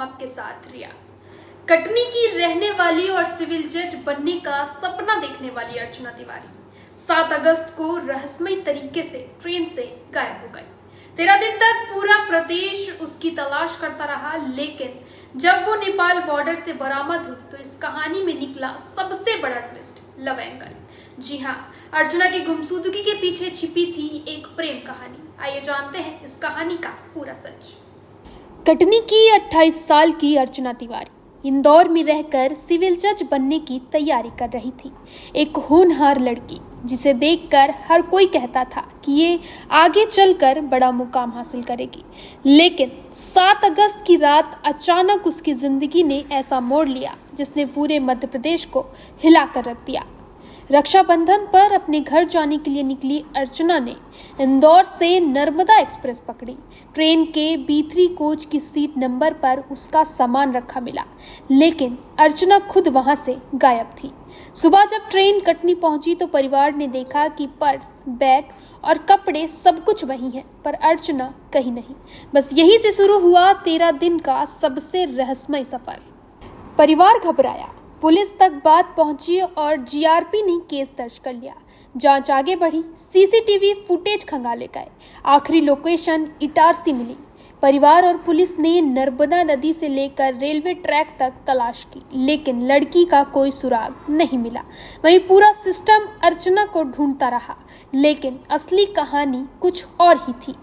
आपके साथ रिया। कटनी की रहने वाली और सिविल जज बनने का सपना देखने वाली अर्चना तिवारी 7 अगस्त को रहस्यमय तरीके से ट्रेन से गायब हो गई। 13 दिन तक पूरा प्रदेश उसकी तलाश करता रहा, लेकिन जब वो नेपाल बॉर्डर से बरामद हुई तो इस कहानी में निकला सबसे बड़ा ट्विस्ट, लव एंगल। जी हाँ, अर्चना की गुमशुदगी के पीछे छिपी थी एक प्रेम कहानी। आइए जानते हैं इस कहानी का पूरा सच। कटनी की 28 साल की अर्चना तिवारी इंदौर में रहकर सिविल जज बनने की तैयारी कर रही थी। एक होनहार लड़की जिसे देखकर हर कोई कहता था कि ये आगे चलकर बड़ा मुकाम हासिल करेगी। लेकिन 7 अगस्त की रात अचानक उसकी जिंदगी ने ऐसा मोड़ लिया जिसने पूरे मध्य प्रदेश को हिला कर रख दिया। रक्षाबंधन पर अपने घर जाने के लिए निकली अर्चना ने इंदौर से नर्मदा एक्सप्रेस पकड़ी। ट्रेन के B3 कोच की सीट नंबर पर उसका सामान रखा मिला, लेकिन अर्चना खुद वहां से गायब थी। सुबह जब ट्रेन कटनी पहुंची तो परिवार ने देखा कि पर्स, बैग और कपड़े सब कुछ वहीं हैं, पर अर्चना कहीं नहीं। बस यहीं से शुरू हुआ 13 दिन का सबसे रहस्यमय सफर। परिवार घबराया, पुलिस तक बात पहुंची और GRP ने केस दर्ज कर लिया। जांच आगे बढ़ी, CCTV फुटेज खंगाले गए। आखिरी लोकेशन इटारसी मिली। परिवार और पुलिस ने नर्मदा नदी से लेकर रेलवे ट्रैक तक तलाश की, लेकिन लड़की का कोई सुराग नहीं मिला। वहीं पूरा सिस्टम अर्चना को ढूंढता रहा, लेकिन असली कहानी कुछ और ही थी।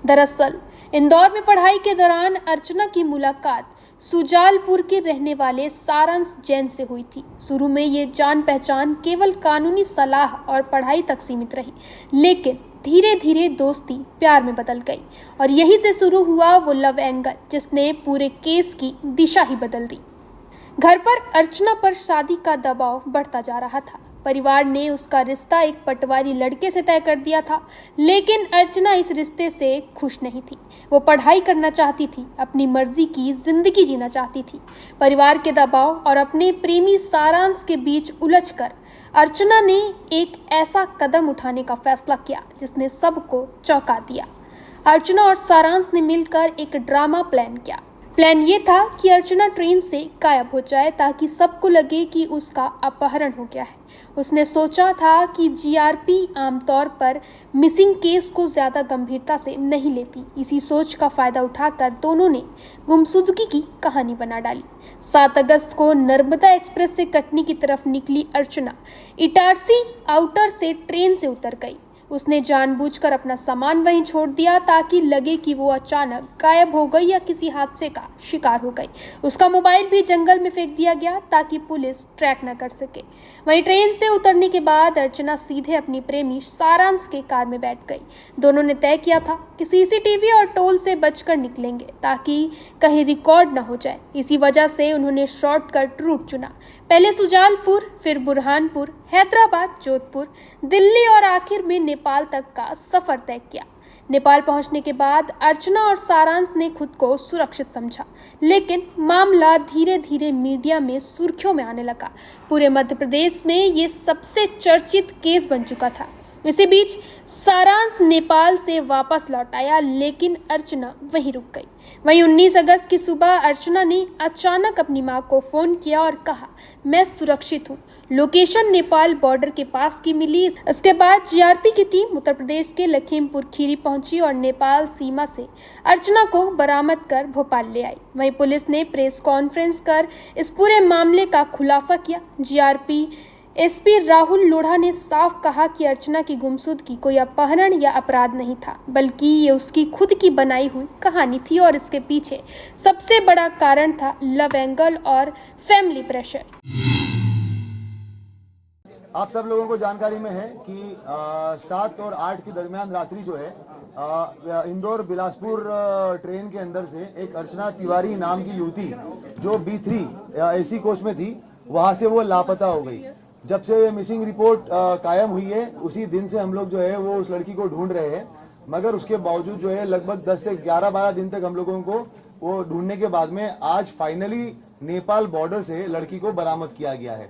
दरअसल इंदौर में पढ़ाई के दौरान अर्चना की मुलाकात सुजालपुर के रहने वाले सारांश जैन से हुई थी। शुरू में ये जान पहचान केवल कानूनी सलाह और पढ़ाई तक सीमित रही, लेकिन धीरे धीरे दोस्ती प्यार में बदल गई और यहीं से शुरू हुआ वो लव एंगल जिसने पूरे केस की दिशा ही बदल दी। घर पर अर्चना पर शादी का दबाव बढ़ता जा रहा था। परिवार ने उसका रिश्ता एक पटवारी लड़के से तय कर दिया था, लेकिन अर्चना इस रिश्ते से खुश नहीं थी। वो पढ़ाई करना चाहती थी, अपनी मर्जी की जिंदगी जीना चाहती थी। परिवार के दबाव और अपने प्रेमी सारांश के बीच उलझकर अर्चना ने एक ऐसा कदम उठाने का फैसला किया जिसने सबको चौंका दिया। अर्चना और सारांश ने मिलकर एक ड्रामा प्लान किया। प्लान ये था कि अर्चना ट्रेन से गायब हो जाए ताकि सबको लगे कि उसका अपहरण हो गया है। उसने सोचा था कि GRP आमतौर पर मिसिंग केस को ज़्यादा गंभीरता से नहीं लेती। इसी सोच का फायदा उठाकर दोनों ने गुमशुदगी की कहानी बना डाली। 7 अगस्त को नर्मदा एक्सप्रेस से कटनी की तरफ निकली अर्चना इटारसी आउटर से ट्रेन से उतर गई। उसने जानबूझकर अपना सामान वहीं छोड़ दिया ताकि लगे कि वो अचानक गायब हो गई या किसी हादसे का शिकार हो गई। उसका मोबाइल भी जंगल में फेंक दिया गया ताकि पुलिस ट्रैक न कर सके। वहीं ट्रेन से उतरने के बाद अर्चना सीधे अपनी प्रेमी सारांश के कार में बैठ गई। दोनों ने तय किया था कि CCTV और टोल से बचकर निकलेंगे ताकि कहीं रिकॉर्ड न हो जाए। इसी वजह से उन्होंने शॉर्टकट रूट चुना। पहले सुजालपुर, फिर बुरहानपुर, हैदराबाद, जोधपुर, दिल्ली और आखिर में नेपाल तक का सफर तय किया। नेपाल पहुंचने के बाद अर्चना और सारांश ने खुद को सुरक्षित समझा, लेकिन मामला धीरे धीरे मीडिया में सुर्खियों में आने लगा। पूरे मध्य प्रदेश में ये सबसे चर्चित केस बन चुका था। इसी बीच सारांश नेपाल से वापस लौट आया, लेकिन अर्चना वहीं रुक गई। वहीं 19 अगस्त की सुबह अर्चना ने अचानक अपनी मां को फोन किया और कहा, मैं सुरक्षित हूं। लोकेशन नेपाल बॉर्डर के पास की मिली। इसके बाद GRP की टीम उत्तर प्रदेश के लखीमपुर खीरी पहुंची और नेपाल सीमा से अर्चना को बरामद कर भोपाल ले आई। वहीं पुलिस ने प्रेस कॉन्फ्रेंस कर इस पूरे मामले का खुलासा किया। GRP SP राहुल लोढ़ा ने साफ कहा कि अर्चना की गुमशुदगी कोई अपहरण या अपराध नहीं था, बल्कि ये उसकी खुद की बनाई हुई कहानी थी और इसके पीछे सबसे बड़ा कारण था लव एंगल और फैमिली प्रेशर। आप सब लोगों को जानकारी में है कि 7 और 8 के दरमियान रात्रि जो है इंदौर बिलासपुर ट्रेन के अंदर से एक अर्चना तिवारी नाम की युवती जो B3 AC कोच में थी, वहां से वो लापता हो गई। जब से मिसिंग रिपोर्ट कायम हुई है उसी दिन से हम लोग जो है वो उस लड़की को ढूंढ रहे हैं, मगर उसके बावजूद जो है लगभग 10 से 11-12 दिन तक हम लोगों को वो ढूंढने के बाद में आज फाइनली नेपाल बॉर्डर से लड़की को बरामद किया गया है।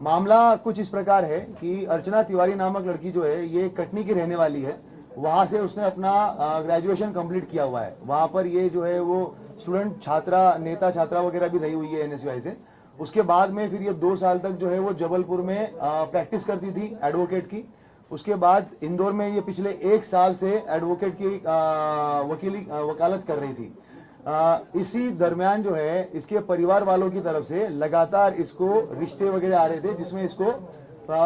मामला कुछ इस प्रकार है कि अर्चना तिवारी नामक लड़की जो है ये कटनी की रहने वाली है। वहाँ से उसने अपना ग्रेजुएशन कंप्लीट किया हुआ है। वहाँ पर ये जो है वो स्टूडेंट छात्रा नेता छात्रा वगैरह भी रही हुई है एनएसयूआई से। उसके बाद में फिर ये 2 साल तक जो है वो जबलपुर में प्रैक्टिस करती थी एडवोकेट की। उसके बाद इंदौर में ये पिछले 1 साल से एडवोकेट की वकालत कर रही थी। इसी दरमियान जो है इसके परिवार वालों की तरफ से लगातार इसको रिश्ते वगैरह आ रहे थे जिसमें इसको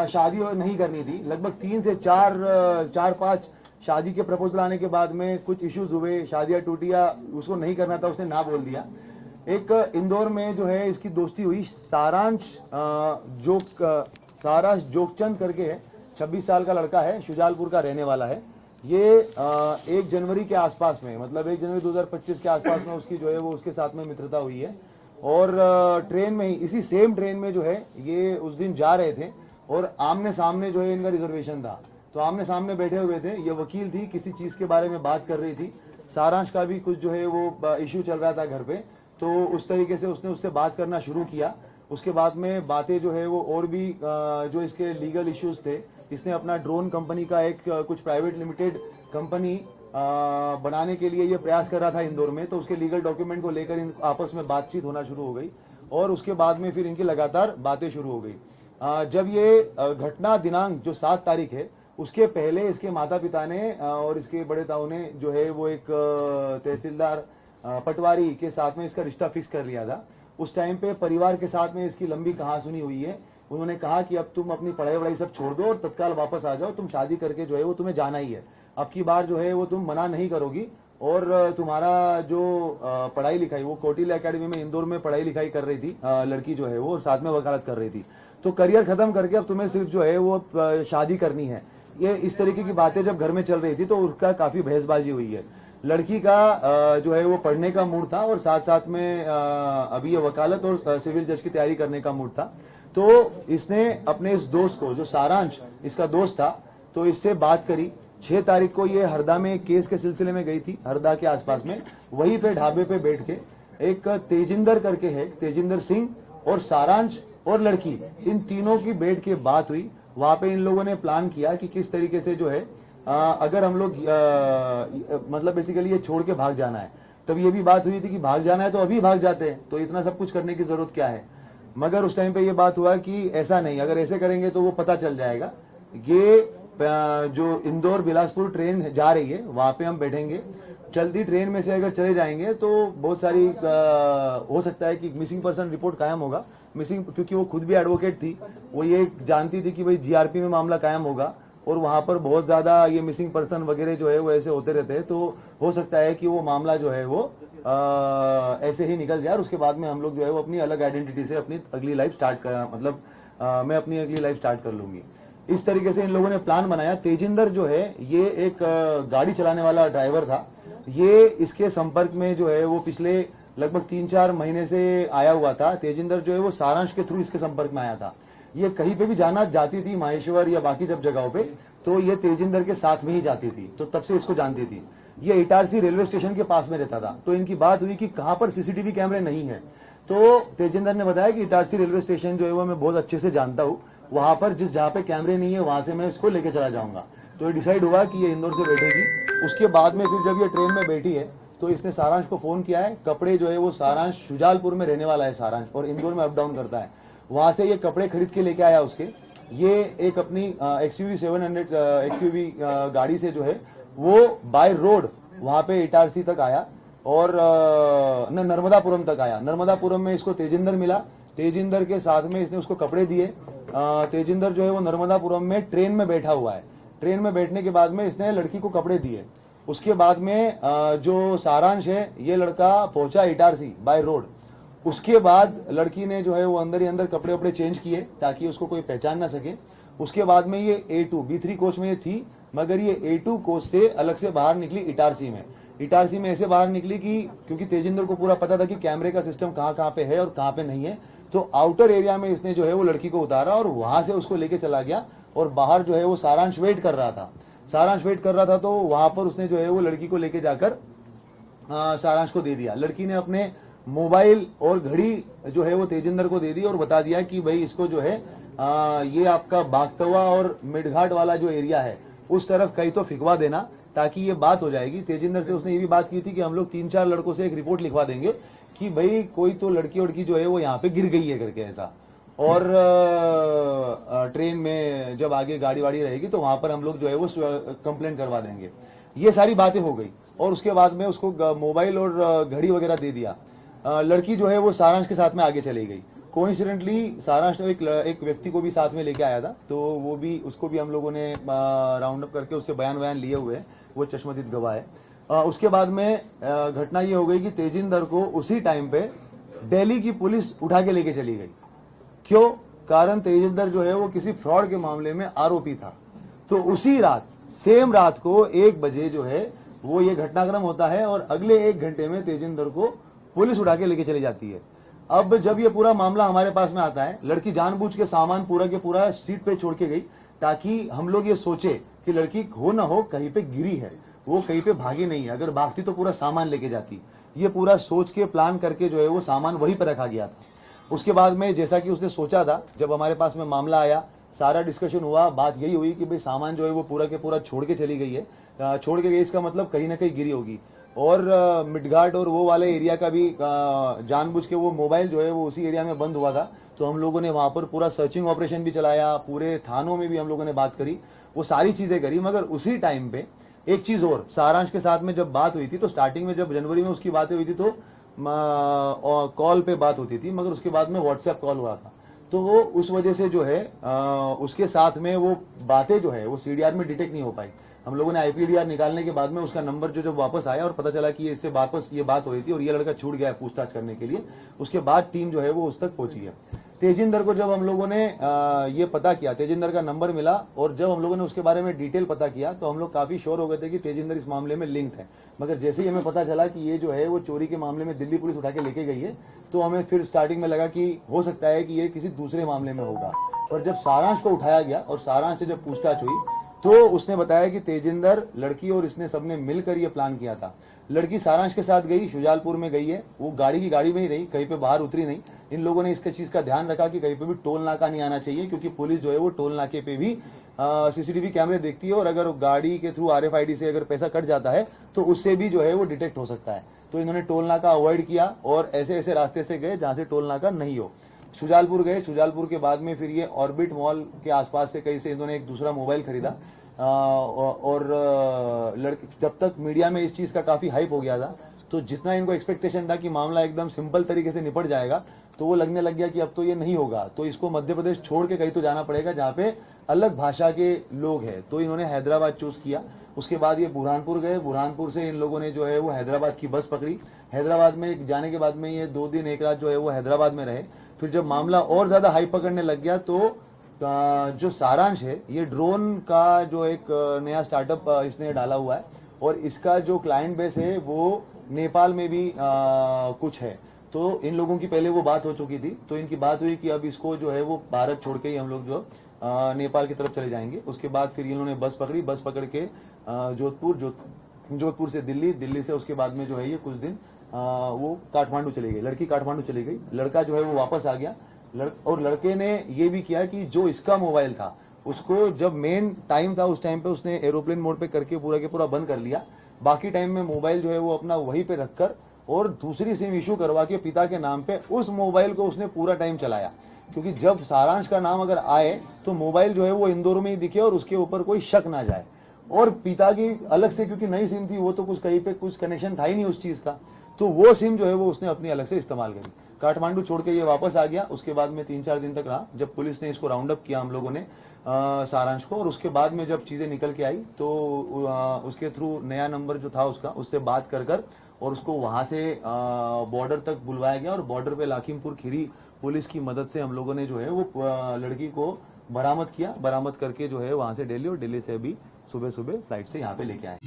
शादी नहीं करनी थी। लगभग 3 से 4-5 शादी के प्रपोजल आने के बाद में कुछ इश्यूज हुए, शादियां टूटी या उसको नहीं करना था, उसने ना बोल दिया। एक इंदौर में जो है इसकी दोस्ती हुई सारांश जोगचंद करके है, 26 साल का लड़का है, शुजालपुर का रहने वाला है। ये 1 जनवरी के आसपास में, मतलब 1 जनवरी 2025 के आसपास में उसकी जो है वो उसके साथ में मित्रता हुई है। और ट्रेन में ही, इसी सेम ट्रेन में जो है ये उस दिन जा रहे थे और आमने सामने जो है इनका रिजर्वेशन था, तो आमने सामने बैठे हुए थे। ये वकील थी, किसी चीज के बारे में बात कर रही थी। सारांश का भी कुछ जो है वो इश्यू चल रहा था घर पे, तो उस तरीके से उसने उससे बात करना शुरू किया। उसके बाद में बातें जो है वो और भी जो इसके लीगल इश्यूज थे, इसने अपना ड्रोन कंपनी का एक कुछ प्राइवेट लिमिटेड कंपनी बनाने के लिए ये प्रयास कर रहा था इंदौर में, तो उसके लीगल डॉक्यूमेंट को लेकर इन आपस में बातचीत होना शुरू हो गई और उसके बाद में फिर इनकी लगातार बातें शुरू हो गई। जब ये घटना दिनांक जो 7 तारीख है, उसके पहले इसके माता पिता ने और इसके बड़े ताऊ ने जो है वो एक तहसीलदार पटवारी के साथ में इसका रिश्ता फिक्स कर लिया था। उस टाइम पे परिवार के साथ में इसकी लंबी कहासुनी हुई है। उन्होंने कहा कि अब तुम अपनी पढ़ाई वढ़ाई सब छोड़ दो और तत्काल वापस आ जाओ, तुम शादी करके जो है वो तुम्हें जाना ही है। अब की बार जो है वो तुम मना नहीं करोगी और तुम्हारा जो पढ़ाई लिखाई, वो कोटिल एकेडमी में इंदौर में पढ़ाई लिखाई कर रही थी लड़की जो है वो, और साथ में वकालत कर रही थी, तो करियर खत्म करके अब तुम्हें सिर्फ जो है वो शादी करनी है। ये इस तरीके की बातें जब घर में चल रही थी तो उसका काफी बहसबाजी हुई है। लड़की का जो है वो पढ़ने का मूड था और साथ साथ में अभी ये वकालत और सिविल जज की तैयारी करने का मूड था। तो इसने अपने इस दोस्त को, जो सारांश इसका दोस्त था, तो इससे बात करी। 6 तारीख को ये हरदा में केस के सिलसिले में गई थी, हरदा के आसपास में। वहीं पे ढाबे पे बैठ के एक तेजिंदर करके है, तेजिंदर सिंह और सारांश और लड़की, इन तीनों की बैठ के बात हुई। वहां पे इन लोगों ने प्लान किया कि किस तरीके से जो है अगर हम लोग मतलब बेसिकली ये छोड़ के भाग जाना है। तब ये भी बात हुई थी कि भाग जाना है तो अभी भाग जाते हैं, तो इतना सब कुछ करने की जरूरत क्या है। मगर उस टाइम पे ये बात हुआ कि ऐसा नहीं, अगर ऐसे करेंगे तो वो पता चल जाएगा। ये जो इंदौर बिलासपुर ट्रेन जा रही है वहां पे हम बैठेंगे, चलती ट्रेन में से अगर चले जाएंगे तो बहुत सारी हो सकता है कि मिसिंग पर्सन रिपोर्ट कायम होगा। मिसिंग, क्योंकि वो खुद भी एडवोकेट थी, वो ये जानती थी कि भाई जीआरपी में मामला कायम होगा और वहां पर बहुत ज्यादा ये मिसिंग पर्सन वगैरह जो है वो ऐसे होते रहते हैं, तो हो सकता है कि वो मामला जो है वो ऐसे ही निकल जाए और उसके बाद में हम लोग जो है वो अपनी अलग आइडेंटिटी से अपनी अगली लाइफ स्टार्ट कर, मतलब मैं अपनी अगली लाइफ स्टार्ट कर लूंगी। इस तरीके से इन लोगों ने प्लान बनाया। तेजिंदर जो है ये एक गाड़ी चलाने वाला ड्राइवर था। ये इसके संपर्क में जो है वो पिछले लगभग 3-4 महीने से आया हुआ था। तेजिंदर जो है वो सारांश के थ्रू इसके संपर्क में आया था। ये कहीं पे भी जाती थी, माहेश्वर या बाकी जब जगहों पे, तो ये तेजिंदर के साथ में ही जाती थी, तो तब से इसको जानती थी। ये इटारसी रेलवे स्टेशन के पास में रहता था, तो इनकी बात हुई कि कहां पर सीसीटीवी कैमरे नहीं है। तो तेजिंदर ने बताया कि इटारसी रेलवे स्टेशन जो है वो मैं बहुत अच्छे से जानता हूँ, वहां पर जहाँ पे कैमरे नहीं है वहां से मैं इसको लेके चला जाऊंगा। तो ये डिसाइड हुआ कि ये इंदौर से बैठेगी। उसके बाद में फिर जब ये ट्रेन में बैठी है तो इसने सारांश को फोन किया है। कपड़े जो है वो सारांश शुजालपुर में रहने वाला है सारांश, और इंदौर में अप डाउन करता है। वहां से ये कपड़े खरीद के लेके आया उसके। ये एक अपनी XUV 700 XUV गाड़ी से जो है वो बाय रोड वहां पे इटारसी तक आया और नर्मदापुरम तक आया। नर्मदापुरम में इसको तेजिंदर मिला। तेजिंदर के साथ में इसने उसको कपड़े दिए। तेजिंदर जो है वो नर्मदापुरम में ट्रेन में बैठा हुआ है। ट्रेन में बैठने के बाद में इसने लड़की को कपड़े दिए। उसके बाद में जो सारांश है ये लड़का पहुंचा इटारसी बाय रोड। उसके बाद लड़की ने जो है वो अंदर ही अंदर कपड़े वपड़े चेंज किए ताकि उसको कोई पहचान ना सके। उसके बाद में ये A2 B3 कोच में ये थी, मगर ये A2 कोच से अलग से बाहर निकली इटारसी में। इटारसी में ऐसे बाहर निकली कि क्योंकि तेजिंदर को पूरा पता था कि कैमरे का सिस्टम कहाँ कहाँ पे है और कहाँ पे नहीं है, तो आउटर एरिया में इसने जो है वो लड़की को उतारा और वहां से उसको लेके चला गया। और बाहर जो है वो सारांश वेट कर रहा था। सारांश वेट कर रहा था तो वहां पर उसने जो है वो लड़की को लेके जाकर सारांश को दे दिया। लड़की ने अपने मोबाइल और घड़ी जो है वो तेजिंदर को दे दी और बता दिया कि भाई इसको जो है ये आपका बागतवा और मिडघाट वाला जो एरिया है उस तरफ कहीं तो फिकवा देना, ताकि ये बात हो जाएगी। तेजिंदर से उसने ये भी बात की थी कि हम लोग 3-4 लड़कों से एक रिपोर्ट लिखवा देंगे कि भाई कोई तो लड़की वड़की जो है वो यहाँ पे गिर गई है करके ऐसा, और ट्रेन में जब आगे गाड़ी वाड़ी रहेगी तो वहां पर हम लोग जो है वो कंप्लेंट करवा देंगे। ये सारी बातें हो गई और उसके बाद में उसको मोबाइल और घड़ी वगैरह दे दिया। लड़की जो है वो सारांश के साथ में आगे चली गई। कोइंसिडेंटली सारांश ने एक व्यक्ति को भी साथ में लेके आया था, तो वो भी उसको भी हम लोगों ने राउंड अप करके उससे बयान लिए हुए हैं, वो चश्मदीद गवाह है। उसके बाद में घटना ये हो गई कि तेजिंदर को उसी टाइम पे दिल्ली की पुलिस उठा के लेके चली गई। क्यों? कारण तेजिंदर जो है वो किसी फ्रॉड के मामले में आरोपी था। तो उसी रात, सेम रात को 1 बजे जो है वो ये घटनाक्रम होता है और अगले 1 घंटे में तेजिंदर को पुलिस उठा के लेके चली जाती है। अब जब ये पूरा मामला हमारे पास में आता है, लड़की जानबूझ के सामान पूरा के पूरा सीट पे छोड़ के गई ताकि हम लोग ये सोचे कि लड़की हो ना हो कहीं पे गिरी है, वो कहीं पे भागी नहीं है। अगर भागती तो पूरा सामान लेके जाती। ये पूरा सोच के प्लान करके जो है वो सामान वहीं पर रखा गया था। उसके बाद में जैसा कि उसने सोचा था, जब हमारे पास में मामला आया, सारा डिस्कशन हुआ, बात यही हुई कि भाई सामान जो है वो पूरा के पूरा छोड़ के चली गई है। छोड़ के गई इसका मतलब कहीं ना कहीं गिरी होगी। और मिडघाट और वो वाले एरिया का भी जानबूझ के वो मोबाइल जो है वो उसी एरिया में बंद हुआ था, तो हम लोगों ने वहां पर पूरा सर्चिंग ऑपरेशन भी चलाया, पूरे थानों में भी हम लोगों ने बात करी, वो सारी चीजें करी। मगर उसी टाइम पे एक चीज और, सारांश के साथ में जब बात हुई थी तो स्टार्टिंग में जब जनवरी में उसकी बातें हुई थी तो कॉल पे बात होती थी, मगर उसके बाद में व्हाट्सएप कॉल हुआ था। तो वो उस वजह से जो है उसके साथ में वो बातें जो है वो सीडीआर में डिटेक्ट नहीं हो पाई। हम लोगों ने आईपीडीआर निकालने के बाद में उसका नंबर जो जब वापस आया और पता चला कि ये इससे वापस ये बात हो रही थी और ये लड़का छूट गया है पूछताछ करने के लिए, उसके बाद टीम जो है वो उस तक पहुंची है। तेजिंदर को जब हम लोगों ने ये पता किया, तेजिंदर का नंबर मिला और जब हम लोगों ने उसके बारे में डिटेल पता किया तो हम लोग काफी श्योर हो गए थे कि तेजिंदर इस मामले में लिंक है। मगर जैसे ही हमें पता चला कि ये जो है वो चोरी के मामले में दिल्ली पुलिस उठा के लेके गई है, तो हमें फिर स्टार्टिंग में लगा कि हो सकता है कि ये किसी दूसरे मामले में होगा। और जब सारांश को उठाया गया और सारांश से जब पूछताछ हुई तो उसने बताया कि तेजिंदर, लड़की और इसने सबने मिलकर ये प्लान किया था। लड़की सारांश के साथ गई, शुजालपुर में गई है, वो गाड़ी की गाड़ी में ही रही, कहीं पे बाहर उतरी नहीं। इन लोगों ने इसका चीज का ध्यान रखा कि कहीं पे भी टोल नाका नहीं आना चाहिए, क्योंकि पुलिस जो है वो टोल नाके पे भी सीसीटीवी कैमरे देखती है और अगर गाड़ी के थ्रू आरएफआईडी से अगर पैसा कट जाता है तो उससे भी जो है वो डिटेक्ट हो सकता है। तो इन्होंने टोल नाका अवॉइड किया और ऐसे ऐसे रास्ते से गए जहां से टोल नाका नहीं हो। शुजालपुर गए, शुजालपुर के बाद में फिर ये ऑर्बिट मॉल के आसपास से कहीं से इन्होंने एक दूसरा मोबाइल खरीदा। और लड़की, जब तक मीडिया में इस चीज का काफी हाइप हो गया था तो जितना इनको एक्सपेक्टेशन था कि मामला एकदम सिंपल तरीके से निपट जाएगा, तो वो लगने लग गया कि अब तो ये नहीं होगा, तो इसको मध्य प्रदेश छोड़ के कहीं तो जाना पड़ेगा जहाँ पे अलग भाषा के लोग हैं। तो इन्होंने हैदराबाद चूज किया। उसके बाद ये बुरहानपुर गए, बुरहानपुर से इन लोगों ने जो है वो हैदराबाद की बस पकड़ी। हैदराबाद में जाने के बाद में ये 2 दिन 1 रात जो है वो हैदराबाद में रहे। फिर जब मामला और ज्यादा हाइप पकड़ने लग गया तो जो सारांश है, ये ड्रोन का जो एक नया स्टार्टअप इसने डाला हुआ है और इसका जो क्लाइंट बेस है वो नेपाल में भी कुछ है। तो इन लोगों की पहले वो बात हो चुकी थी, तो इनकी बात हुई कि अब इसको जो है वो भारत छोड़ के ही हम लोग जो नेपाल की तरफ चले जाएंगे। उसके बाद फिर इन्होंने बस पकड़ी, बस पकड़ के जोधपुर से दिल्ली, दिल्ली से उसके बाद में जो है ये कुछ दिन वो काठमांडू चली गई, लड़की काठमांडू चली गई, लड़का जो है वो वापस आ गया। और लड़के ने ये भी किया कि जो इसका मोबाइल था उसको जब मेन टाइम था उस टाइम पे उसने एरोप्लेन मोड पे करके पूरा के पूरा बंद कर लिया। बाकी टाइम में मोबाइल जो है वो अपना वहीं पे रखकर और दूसरी सिम इशू करवा के पिता के नाम पे उस मोबाइल को उसने पूरा टाइम चलाया, क्योंकि जब सारांश का नाम अगर आए तो मोबाइल जो है वो इंदौर में ही दिखे और उसके ऊपर कोई शक ना जाए। और पिता की अलग से, क्योंकि नई सिम थी, वो तो कुछ कहीं पे कुछ कनेक्शन था ही नहीं उस चीज का, तो वो सिम जो है वो उसने अपनी अलग से इस्तेमाल करी। काठमांडू छोड़ के ये वापस आ गया। उसके बाद में 3-4 दिन तक रहा, जब पुलिस ने इसको राउंड अप किया हम लोगों ने सारांश को, और उसके बाद में जब चीजें निकल के आई तो उसके थ्रू नया नंबर जो था उसका, उससे बात कर और उसको वहां से बॉर्डर तक बुलवाया गया और बॉर्डर पे लाखीमपुर खीरी पुलिस की मदद से हम लोगों ने जो है वो लड़की को बरामद किया। बरामद करके जो है वहां से दिल्ली, और दिल्ली से अभी सुबह सुबह फ्लाइट से यहाँ पे लेके आए।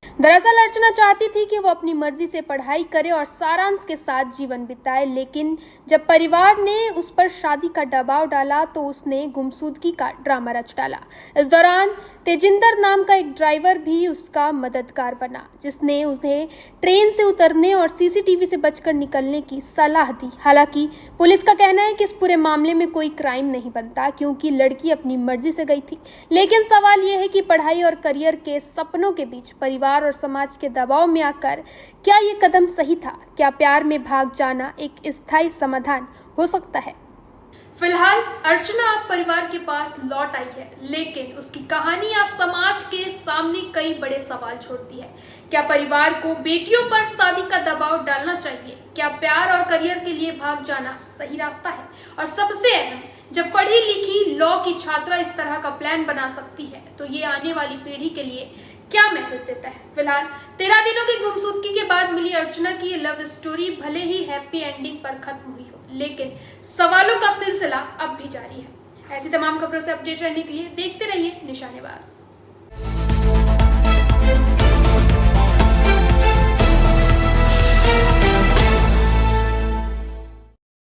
दरअसल अर्चना चाहती थी कि वो अपनी मर्जी से पढ़ाई करे और सारांश के साथ जीवन बिताए, लेकिन जब परिवार ने उस पर शादी का दबाव डाला तो उसने गुमशुदगी का ड्रामा रच डाला। इस दौरान तेजिंदर नाम का एक ड्राइवर भी उसका मददगार बना, जिसने उन्हें ट्रेन से उतरने और सीसीटीवी से बचकर निकलने की सलाह दी। हालांकि पुलिस का कहना है कि इस पूरे मामले में कोई क्राइम नहीं बनता, क्योंकि लड़की अपनी मर्जी से गई थी। लेकिन सवाल यह है कि पढ़ाई और करियर के सपनों के बीच परिवार और समाज के दबाव में आकर क्या ये कदम सही था? क्या प्यार में भाग जाना एक स्थायी समाधान हो सकता है? फिलहाल अर्चना परिवार के पास लौट आई है, लेकिन उसकी कहानी आज समाज के सामने कई बड़े सवाल छोड़ती है। क्या परिवार को बेटियों पर शादी का दबाव डालना चाहिए? क्या प्यार और करियर के लिए भाग जाना सही रास्ता है? और सबसे अहम, जब पढ़ी लिखी लॉ की छात्रा इस तरह का प्लान बना सकती है, तो ये आने वाली पीढ़ी के लिए क्या मैसेज देता है? फिलहाल 13 दिनों की गुमशुदगी के बाद मिली अर्चना की ये लव स्टोरी भले ही हैप्पी एंडिंग पर खत्म हुई हो, लेकिन सवालों का सिलसिला अब भी जारी है। ऐसी तमाम खबरों से अपडेट रहने के लिए देखते रहिए निशानेबाज।